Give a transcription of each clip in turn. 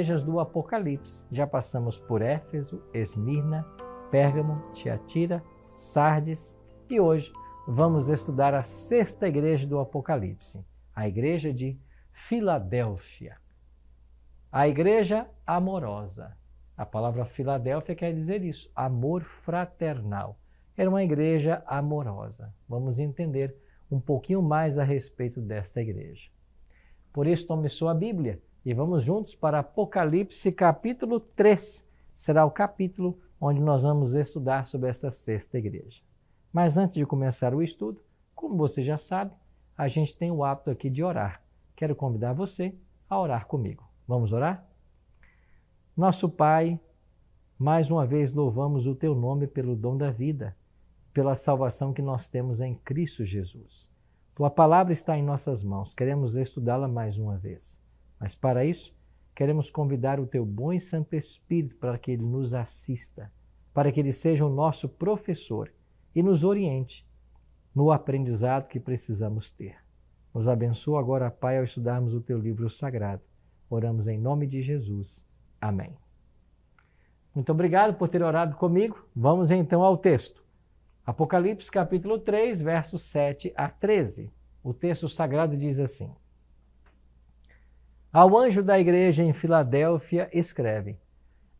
igrejas do Apocalipse. Já passamos por Éfeso, Esmirna, Pérgamo, Tiatira, Sardes e hoje vamos estudar a sexta igreja do Apocalipse, a igreja de Filadélfia. A igreja amorosa. A palavra Filadélfia quer dizer isso, amor fraternal. Era uma igreja amorosa. Vamos entender um pouquinho mais a respeito desta igreja. Por isso, tome sua Bíblia e vamos juntos para Apocalipse capítulo 3. Será o capítulo onde nós vamos estudar sobre essa sexta igreja. Mas antes de começar o estudo, como você já sabe, a gente tem o hábito aqui de orar. Quero convidar você a orar comigo. Vamos orar? Nosso Pai, mais uma vez louvamos o Teu nome pelo dom da vida, pela salvação que nós temos em Cristo Jesus. Tua palavra está em nossas mãos, queremos estudá-la mais uma vez. Mas para isso, queremos convidar o Teu bom e Santo Espírito para que Ele nos assista, para que Ele seja o nosso professor e nos oriente no aprendizado que precisamos ter. Nos abençoa agora, Pai, ao estudarmos o Teu livro sagrado. Oramos em nome de Jesus. Amém. Muito obrigado por ter orado comigo. Vamos então ao texto. Apocalipse capítulo 3, versos 7 a 13. O texto sagrado diz assim: Ao anjo da igreja em Filadélfia escreve: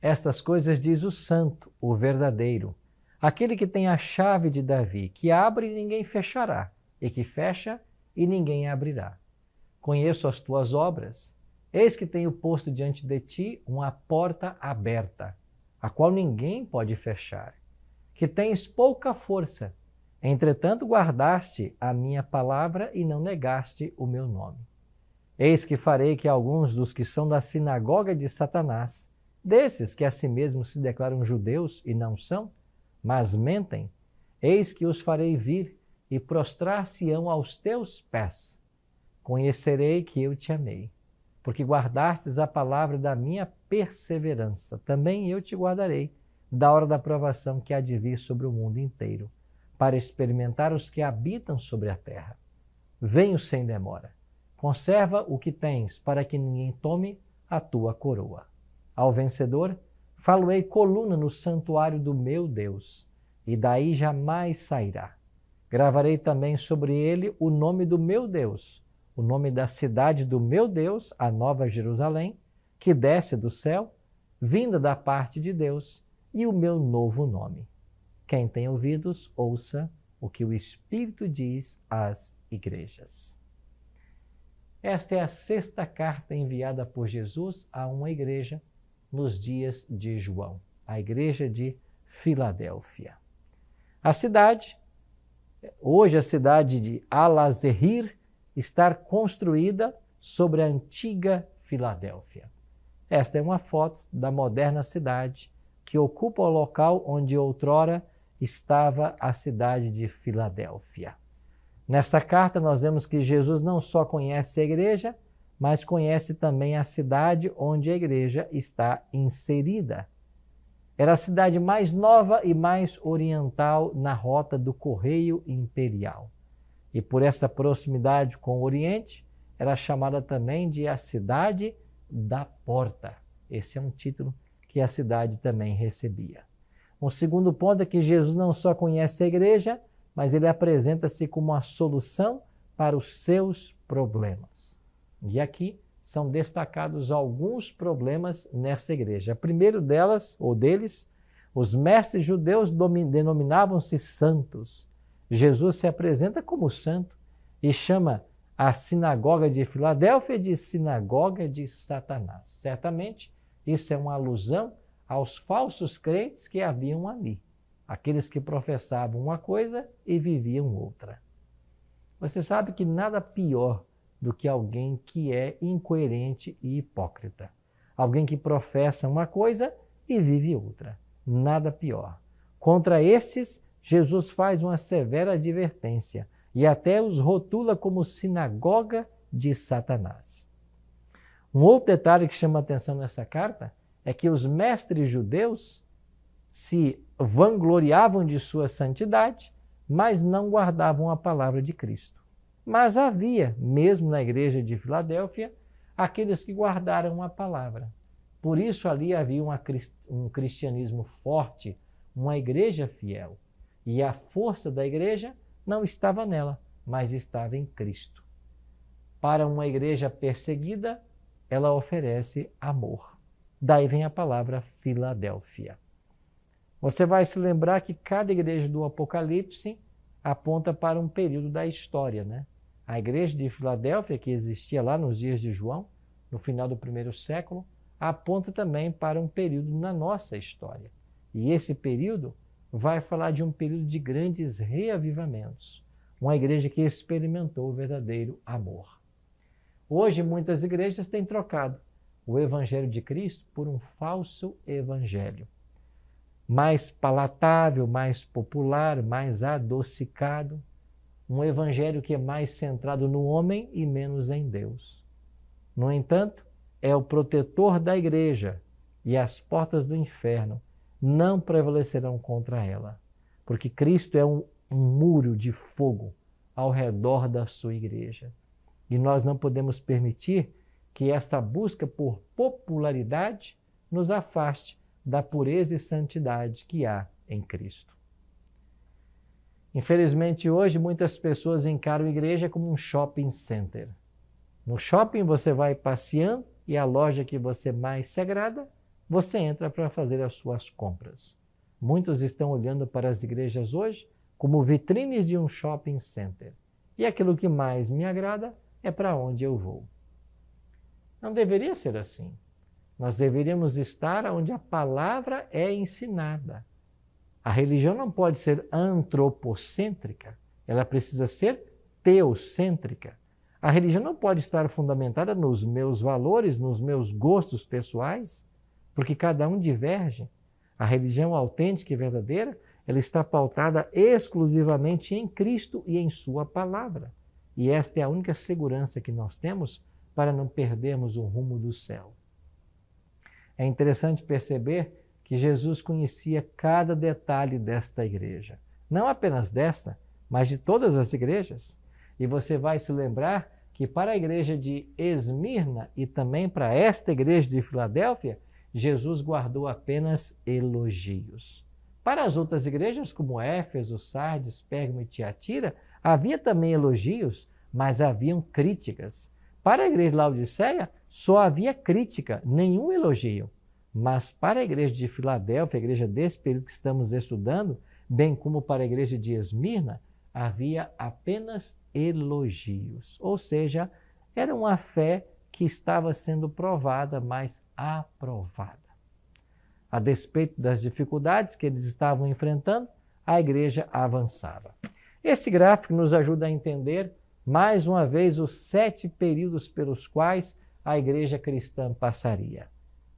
Estas coisas diz o santo, o verdadeiro, aquele que tem a chave de Davi, que abre e ninguém fechará, e que fecha e ninguém abrirá. Conheço as tuas obras. Eis que tenho posto diante de ti uma porta aberta, a qual ninguém pode fechar. Que tens pouca força, entretanto guardaste a minha palavra e não negaste o meu nome. Eis que farei que alguns dos que são da sinagoga de Satanás, desses que a si mesmos se declaram judeus e não são, mas mentem, eis que os farei vir e prostrar-se-ão aos teus pés. Conhecerei que eu te amei, porque guardastes a palavra da minha perseverança. Também eu te guardarei da hora da provação que há de vir sobre o mundo inteiro, para experimentar os que habitam sobre a terra. Venho sem demora. Conserva o que tens, para que ninguém tome a tua coroa. Ao vencedor, falo-ei coluna no santuário do meu Deus, e daí jamais sairá. Gravarei também sobre ele o nome do meu Deus, o nome da cidade do meu Deus, a Nova Jerusalém, que desce do céu, vinda da parte de Deus, e o meu novo nome. Quem tem ouvidos, ouça o que o Espírito diz às igrejas. Esta é a sexta carta enviada por Jesus a uma igreja nos dias de João, a igreja de Filadélfia. A cidade, hoje a cidade de Al-Azehir, está construída sobre a antiga Filadélfia. Esta é uma foto da moderna cidade que ocupa o local onde outrora estava a cidade de Filadélfia. Nesta carta nós vemos que Jesus não só conhece a igreja, mas conhece também a cidade onde a igreja está inserida. Era a cidade mais nova e mais oriental na rota do correio imperial. E por essa proximidade com o Oriente, era chamada também de a cidade da porta. Esse é um título que a cidade também recebia. Um segundo ponto é que Jesus não só conhece a igreja, mas ele apresenta-se como a solução para os seus problemas. E aqui são destacados alguns problemas nessa igreja. Primeiro delas, ou deles, os mestres judeus denominavam-se santos. Jesus se apresenta como santo e chama a sinagoga de Filadélfia de sinagoga de Satanás. Certamente, isso é uma alusão aos falsos crentes que haviam ali, aqueles que professavam uma coisa e viviam outra. Você sabe que nada pior do que alguém que é incoerente e hipócrita. Alguém que professa uma coisa e vive outra. Nada pior. Contra esses, Jesus faz uma severa advertência e até os rotula como sinagoga de Satanás. Um outro detalhe que chama a atenção nessa carta é que os mestres judeus se vangloriavam de sua santidade, mas não guardavam a palavra de Cristo. Mas havia, mesmo na igreja de Filadélfia, aqueles que guardaram a palavra. Por isso ali havia um cristianismo forte, uma igreja fiel. E a força da igreja não estava nela, mas estava em Cristo. Para uma igreja perseguida, ela oferece amor. Daí vem a palavra Filadélfia. Você vai se lembrar que cada igreja do Apocalipse aponta para um período da história, né? A igreja de Filadélfia, que existia lá nos dias de João, no final do primeiro século, aponta também para um período na nossa história. E esse período vai falar de um período de grandes reavivamentos. Uma igreja que experimentou o verdadeiro amor. Hoje, muitas igrejas têm trocado o evangelho de Cristo por um falso evangelho. Mais palatável, mais popular, mais adocicado. Um evangelho que é mais centrado no homem e menos em Deus. No entanto, é o protetor da igreja e as portas do inferno não prevalecerão contra ela, porque Cristo é um muro de fogo ao redor da sua igreja. E nós não podemos permitir que essa busca por popularidade nos afaste da pureza e santidade que há em Cristo. Infelizmente, hoje, muitas pessoas encaram a igreja como um shopping center. No shopping você vai passeando e a loja que você mais se agrada, você entra para fazer as suas compras. Muitos estão olhando para as igrejas hoje como vitrines de um shopping center. E aquilo que mais me agrada é para onde eu vou. Não deveria ser assim. Nós deveríamos estar onde a palavra é ensinada. A religião não pode ser antropocêntrica, ela precisa ser teocêntrica. A religião não pode estar fundamentada nos meus valores, nos meus gostos pessoais, porque cada um diverge. A religião autêntica e verdadeira, ela está pautada exclusivamente em Cristo e em sua palavra. E esta é a única segurança que nós temos para não perdermos o rumo do céu. É interessante perceber que Jesus conhecia cada detalhe desta igreja. Não apenas desta, mas de todas as igrejas. E você vai se lembrar que para a igreja de Esmirna e também para esta igreja de Filadélfia, Jesus guardou apenas elogios. Para as outras igrejas, como Éfeso, Sardes, Pérgamo e Tiatira, havia também elogios, mas haviam críticas. Para a igreja de Laodiceia, só havia crítica, nenhum elogio. Mas para a igreja de Filadélfia, a igreja desse período que estamos estudando, bem como para a igreja de Esmirna, havia apenas elogios. Ou seja, era uma fé que estava sendo provada, mas aprovada. A despeito das dificuldades que eles estavam enfrentando, a igreja avançava. Esse gráfico nos ajuda a entender, mais uma vez, os 7 períodos pelos quais a igreja cristã passaria.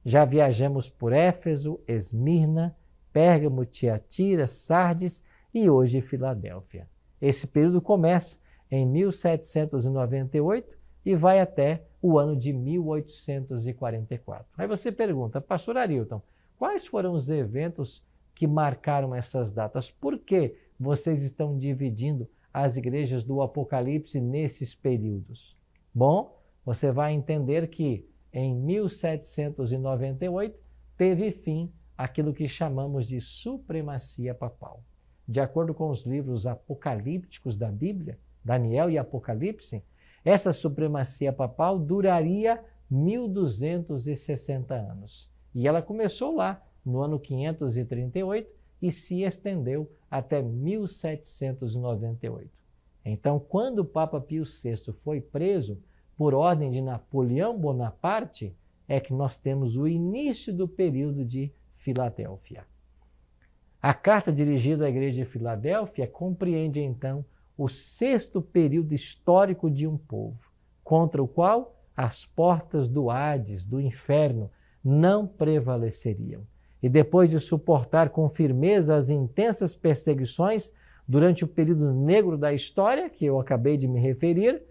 Já viajamos por Éfeso, Esmirna, Pérgamo, Tiatira, Sardes e hoje Filadélfia. Esse período começa em 1798 e vai até o ano de 1844. Aí você pergunta, pastor Arilton, quais foram os eventos que marcaram essas datas? Por que vocês estão dividindo as igrejas do Apocalipse nesses períodos? Bom, você vai entender que em 1798 teve fim aquilo que chamamos de supremacia papal. De acordo com os livros apocalípticos da Bíblia, Daniel e Apocalipse, essa supremacia papal duraria 1260 anos. E ela começou lá, no ano 538, e se estendeu até 1798. Então, quando o Papa Pio VI foi preso por ordem de Napoleão Bonaparte, é que nós temos o início do período de Filadélfia. A carta dirigida à igreja de Filadélfia compreende, então, o 6º período histórico de um povo, contra o qual as portas do Hades, do inferno, não prevaleceriam. E depois de suportar com firmeza as intensas perseguições durante o período negro da história, que eu acabei de me referir,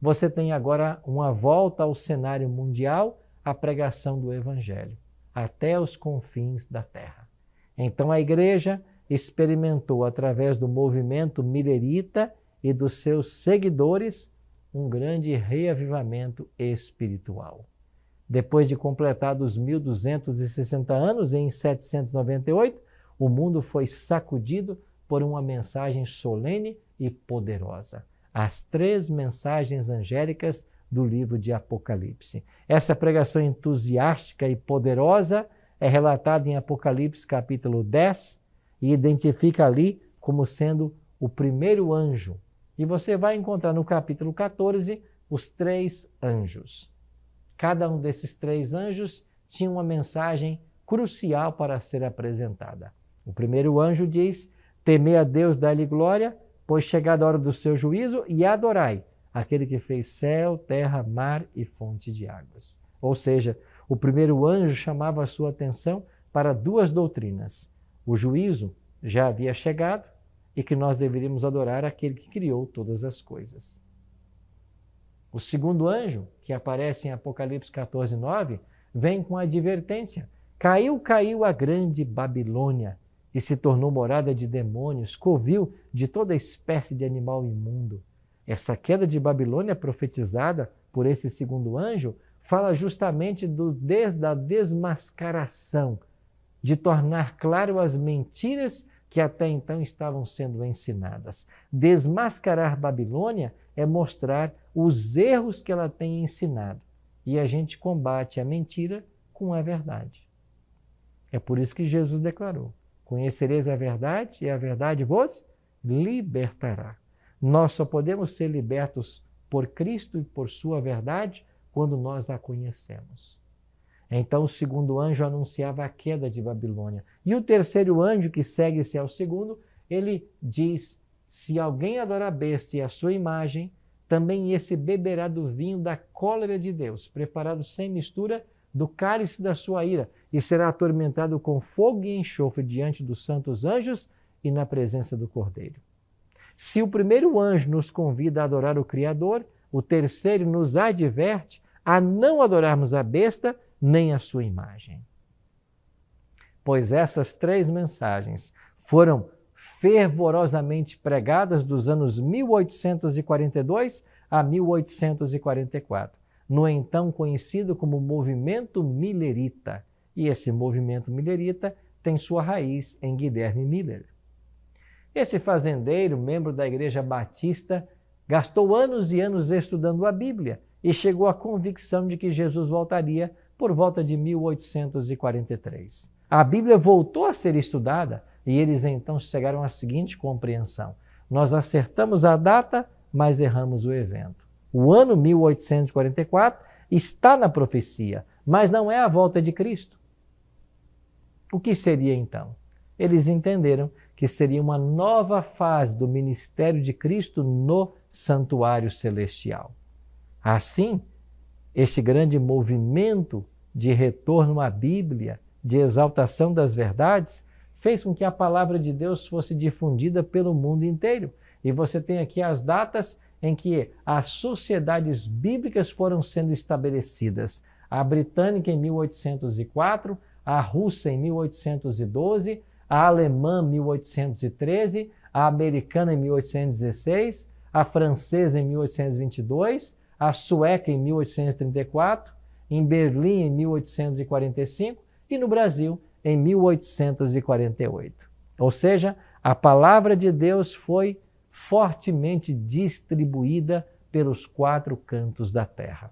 você tem agora uma volta ao cenário mundial, a pregação do Evangelho, até os confins da terra. Então a igreja experimentou, através do movimento milerita e dos seus seguidores, um grande reavivamento espiritual. Depois de completados 1260 anos, em 798, o mundo foi sacudido por uma mensagem solene e poderosa. As 3 mensagens angélicas do livro de Apocalipse. Essa pregação entusiástica e poderosa é relatada em Apocalipse capítulo 10 e identifica ali como sendo o primeiro anjo. E você vai encontrar no capítulo 14 os 3 anjos. Cada um desses 3 anjos tinha uma mensagem crucial para ser apresentada. O primeiro anjo diz: temei a Deus, dai-lhe glória, pois chegada a hora do seu juízo, e adorai aquele que fez céu, terra, mar e fonte de águas. Ou seja, o primeiro anjo chamava a sua atenção para 2 doutrinas. O juízo já havia chegado e que nós deveríamos adorar aquele que criou todas as coisas. O segundo anjo, que aparece em Apocalipse 14, 9, vem com a advertência: caiu, caiu a grande Babilônia e se tornou morada de demônios, covil de toda espécie de animal imundo. Essa queda de Babilônia profetizada por esse segundo anjo fala justamente da desmascaração, de tornar claro as mentiras que até então estavam sendo ensinadas. Desmascarar Babilônia é mostrar os erros que ela tem ensinado. E a gente combate a mentira com a verdade. É por isso que Jesus declarou: conhecereis a verdade e a verdade vos libertará. Nós só podemos ser libertos por Cristo e por sua verdade quando nós a conhecemos. Então o segundo anjo anunciava a queda de Babilônia. E o terceiro anjo, que segue-se ao segundo, ele diz: se alguém adora a besta e a sua imagem, também esse beberá do vinho da cólera de Deus, preparado sem mistura do cálice da sua ira, e será atormentado com fogo e enxofre diante dos santos anjos e na presença do Cordeiro. Se o primeiro anjo nos convida a adorar o Criador, o terceiro nos adverte a não adorarmos a besta nem a sua imagem. Pois essas 3 mensagens foram fervorosamente pregadas dos anos 1842 a 1844, no então conhecido como Movimento Millerita. E esse movimento millerita tem sua raiz em Guilherme Miller. Esse fazendeiro, membro da Igreja Batista, gastou anos e anos estudando a Bíblia e chegou à convicção de que Jesus voltaria por volta de 1843. A Bíblia voltou a ser estudada e eles então chegaram à seguinte compreensão: nós acertamos a data, mas erramos o evento. O ano 1844 está na profecia, mas não é a volta de Cristo. O que seria então? Eles entenderam que seria uma nova fase do ministério de Cristo no santuário celestial. Assim, esse grande movimento de retorno à Bíblia, de exaltação das verdades, fez com que a palavra de Deus fosse difundida pelo mundo inteiro. E você tem aqui as datas em que as sociedades bíblicas foram sendo estabelecidas. A britânica em 1804, a russa em 1812, a alemã em 1813, a americana em 1816, a francesa em 1822, a sueca em 1834, em Berlim em 1845 e no Brasil em 1848. Ou seja, a palavra de Deus foi fortemente distribuída pelos 4 cantos da terra.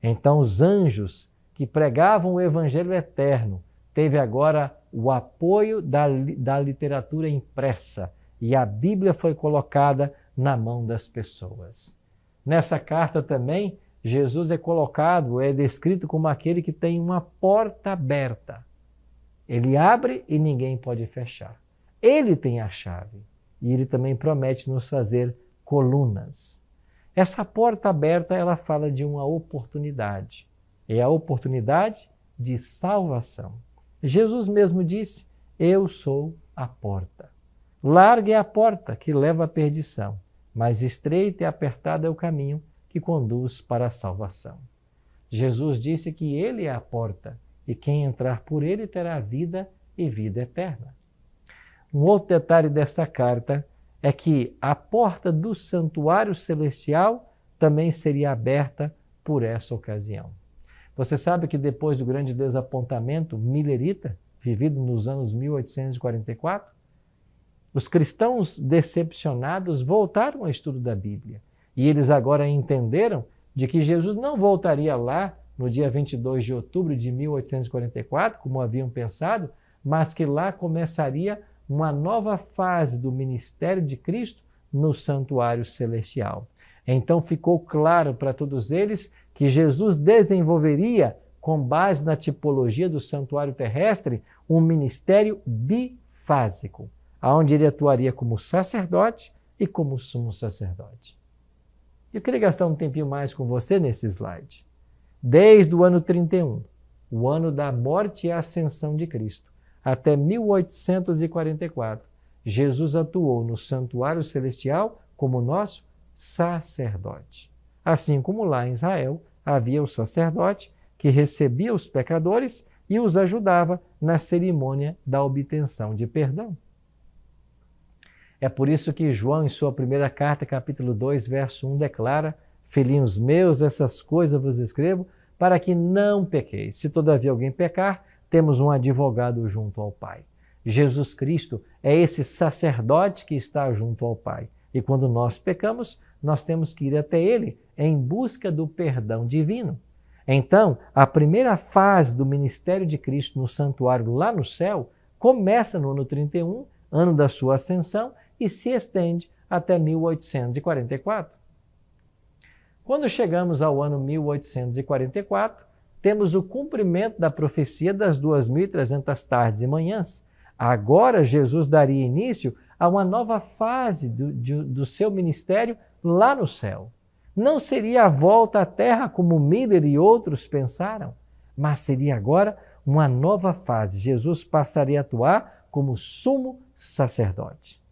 Então os anjos que pregavam o evangelho eterno teve agora o apoio da literatura impressa e a Bíblia foi colocada na mão das pessoas. Nessa carta também, Jesus é descrito como aquele que tem uma porta aberta. Ele abre e ninguém pode fechar. Ele tem a chave e ele também promete nos fazer colunas. Essa porta aberta, ela fala de uma oportunidade. É a oportunidade de salvação. Jesus mesmo disse: eu sou a porta. Larga é a porta que leva à perdição, mas estreito e apertado é o caminho que conduz para a salvação. Jesus disse que ele é a porta e quem entrar por ele terá vida e vida eterna. Um outro detalhe dessa carta é que a porta do santuário celestial também seria aberta por essa ocasião. Você sabe que depois do grande desapontamento millerita, vivido nos anos 1844, os cristãos decepcionados voltaram ao estudo da Bíblia. E eles agora entenderam de que Jesus não voltaria lá no dia 22 de outubro de 1844, como haviam pensado, mas que lá começaria uma nova fase do ministério de Cristo no santuário celestial. Então ficou claro para todos eles que Jesus desenvolveria, com base na tipologia do santuário terrestre, um ministério bifásico, onde ele atuaria como sacerdote e como sumo sacerdote. Eu queria gastar um tempinho mais com você nesse slide. Desde o ano 31, o ano da morte e ascensão de Cristo, até 1844, Jesus atuou no santuário celestial como nosso sacerdote. Assim como lá em Israel havia o sacerdote que recebia os pecadores e os ajudava na cerimônia da obtenção de perdão. É por isso que João, em sua primeira carta, capítulo 2, verso 1, declara: filhinhos meus, essas coisas vos escrevo, para que não pequeis. Se todavia alguém pecar, temos um advogado junto ao Pai. Jesus Cristo é esse sacerdote que está junto ao Pai. E quando nós pecamos, nós temos que ir até Ele em busca do perdão divino. Então, a primeira fase do ministério de Cristo no santuário lá no céu começa no ano 31, ano da sua ascensão, e se estende até 1844. Quando chegamos ao ano 1844, temos o cumprimento da profecia das 2.300 tardes e manhãs. Agora Jesus daria início a uma nova fase do seu ministério lá no céu. Não seria a volta à terra como Miller e outros pensaram, mas seria agora uma nova fase. Jesus passaria a atuar como sumo sacerdote.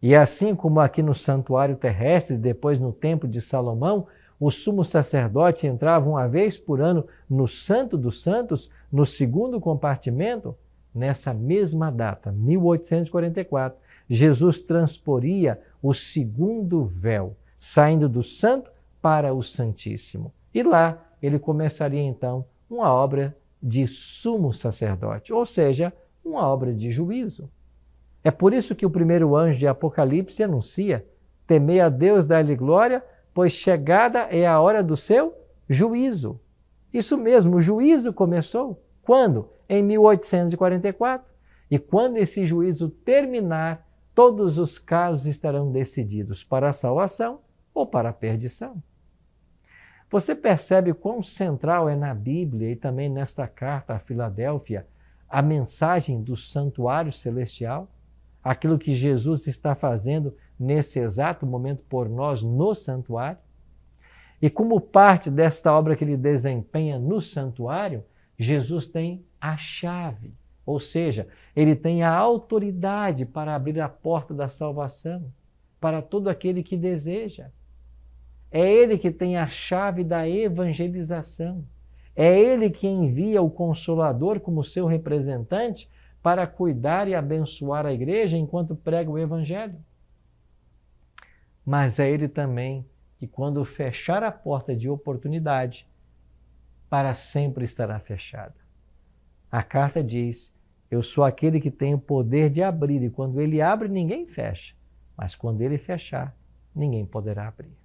E assim como aqui no santuário terrestre, depois no templo de Salomão, o sumo sacerdote entrava uma vez por ano no Santo dos Santos, no segundo compartimento, nessa mesma data, 1844, Jesus transporia o segundo véu, saindo do Santo para o Santíssimo. E lá ele começaria então uma obra de sumo sacerdote, ou seja, uma obra de juízo. É por isso que o primeiro anjo de Apocalipse anuncia: temei a Deus, dai-lhe glória, pois chegada é a hora do seu juízo. Isso mesmo, o juízo começou. Quando? Em 1844. E quando esse juízo terminar, todos os casos estarão decididos para a salvação ou para a perdição. Você percebe quão central é na Bíblia e também nesta carta a Filadélfia a mensagem do santuário celestial? Aquilo que Jesus está fazendo nesse exato momento por nós no santuário? E como parte desta obra que ele desempenha no santuário, Jesus tem a chave, ou seja, ele tem a autoridade para abrir a porta da salvação para todo aquele que deseja. É ele que tem a chave da evangelização. É ele que envia o Consolador como seu representante para cuidar e abençoar a igreja enquanto prega o Evangelho. Mas é ele também que, quando fechar a porta de oportunidade, para sempre estará fechada. A carta diz: eu sou aquele que tem o poder de abrir, e quando ele abre, ninguém fecha. Mas quando ele fechar, ninguém poderá abrir.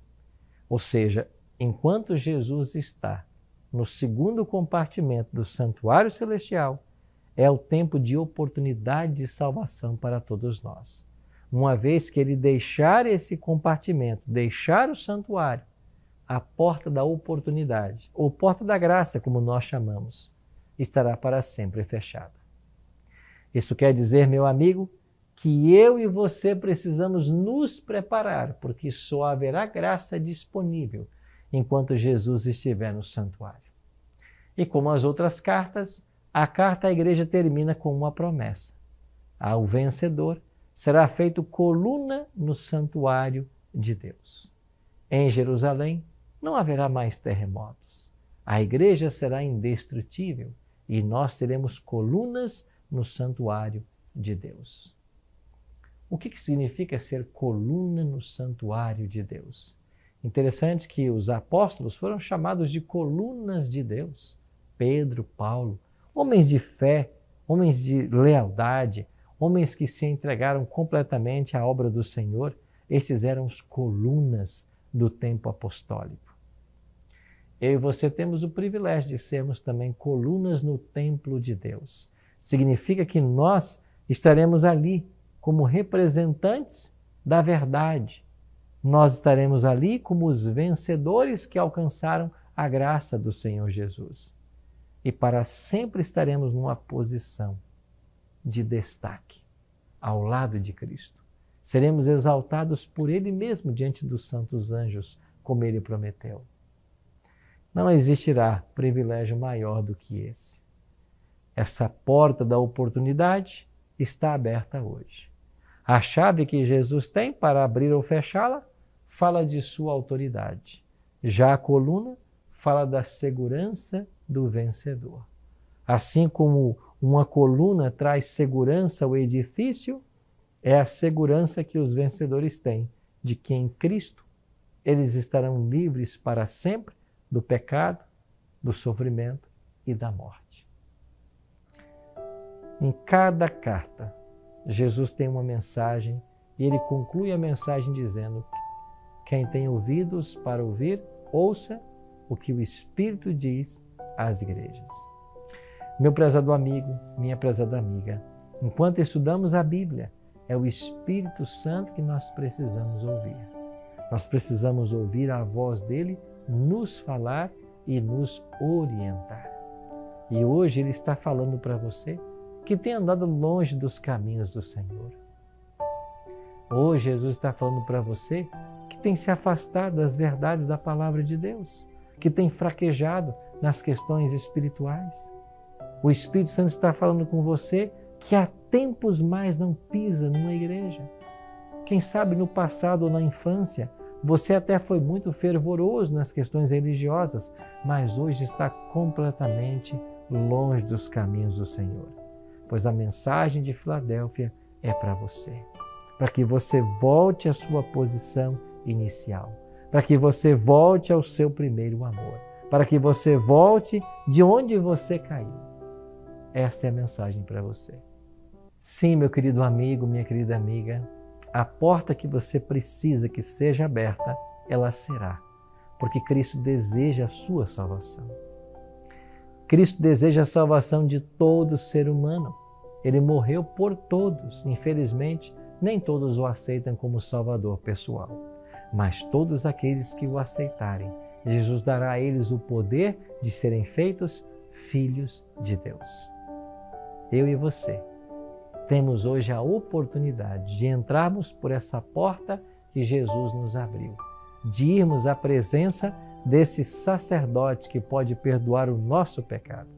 Ou seja, enquanto Jesus está no segundo compartimento do santuário celestial, é o tempo de oportunidade de salvação para todos nós. Uma vez que ele deixar esse compartimento, deixar o santuário, a porta da oportunidade, ou porta da graça, como nós chamamos, estará para sempre fechada. Isso quer dizer, meu amigo, que eu e você precisamos nos preparar, porque só haverá graça disponível enquanto Jesus estiver no santuário. E como as outras cartas, a carta à igreja termina com uma promessa: ao vencedor será feito coluna no santuário de Deus. Em Jerusalém não haverá mais terremotos. A igreja será indestrutível e nós teremos colunas no santuário de Deus. O que significa ser coluna no santuário de Deus? Interessante que os apóstolos foram chamados de colunas de Deus. Pedro, Paulo, homens de fé, homens de lealdade, homens que se entregaram completamente à obra do Senhor. Esses eram os colunas do tempo apostólico. Eu e você temos o privilégio de sermos também colunas no templo de Deus. Significa que nós estaremos ali como representantes da verdade. Nós estaremos ali como os vencedores que alcançaram a graça do Senhor Jesus. E para sempre estaremos numa posição de destaque ao lado de Cristo. Seremos exaltados por Ele mesmo diante dos santos anjos, como Ele prometeu. Não existirá privilégio maior do que esse. Essa porta da oportunidade está aberta hoje. A chave que Jesus tem para abrir ou fechá-la fala de sua autoridade. Já a coluna fala da segurança do vencedor. Assim como uma coluna traz segurança ao edifício, é a segurança que os vencedores têm de que em Cristo eles estarão livres para sempre do pecado, do sofrimento e da morte. Em cada carta, Jesus tem uma mensagem e ele conclui a mensagem dizendo: quem tem ouvidos para ouvir, ouça o que o Espírito diz às igrejas. Meu prezado amigo, minha prezada amiga, enquanto estudamos a Bíblia, é o Espírito Santo que nós precisamos ouvir. Nós precisamos ouvir a voz dele nos falar e nos orientar. E hoje ele está falando para você que tem andado longe dos caminhos do Senhor. Hoje Jesus está falando para você que tem se afastado das verdades da palavra de Deus, que tem fraquejado nas questões espirituais. O Espírito Santo está falando com você que há tempos mais não pisa numa igreja. Quem sabe no passado ou na infância, você até foi muito fervoroso nas questões religiosas, mas hoje está completamente longe dos caminhos do Senhor. Pois a mensagem de Filadélfia é para você, para que você volte à sua posição inicial, para que você volte ao seu primeiro amor, para que você volte de onde você caiu. Esta é a mensagem para você. Sim, meu querido amigo, minha querida amiga, a porta que você precisa que seja aberta, ela será, porque Cristo deseja a sua salvação. Cristo deseja a salvação de todo ser humano. Ele morreu por todos. Infelizmente, nem todos o aceitam como Salvador pessoal. Mas todos aqueles que o aceitarem, Jesus dará a eles o poder de serem feitos filhos de Deus. Eu e você temos hoje a oportunidade de entrarmos por essa porta que Jesus nos abriu, de irmos à presença desse sacerdote que pode perdoar o nosso pecado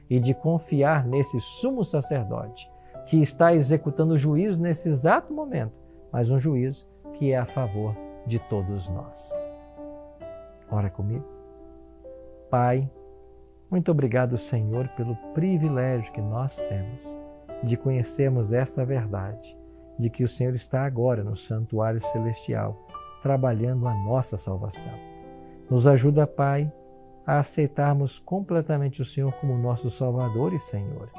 e de confiar nesse sumo sacerdote que está executando o juízo nesse exato momento, mas um juízo que é a favor de todos nós. Ora comigo. Pai, muito obrigado, Senhor, pelo privilégio que nós temos de conhecermos essa verdade, de que o Senhor está agora no santuário celestial, trabalhando a nossa salvação. Nos ajuda, Pai, a aceitarmos completamente o Senhor como nosso Salvador e Senhor,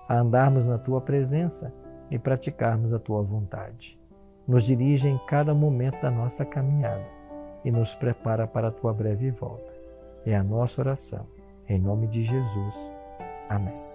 a andarmos na Tua presença e praticarmos a Tua vontade. Nos dirige em cada momento da nossa caminhada e nos prepara para a Tua breve volta. É a nossa oração. Em nome de Jesus. Amém.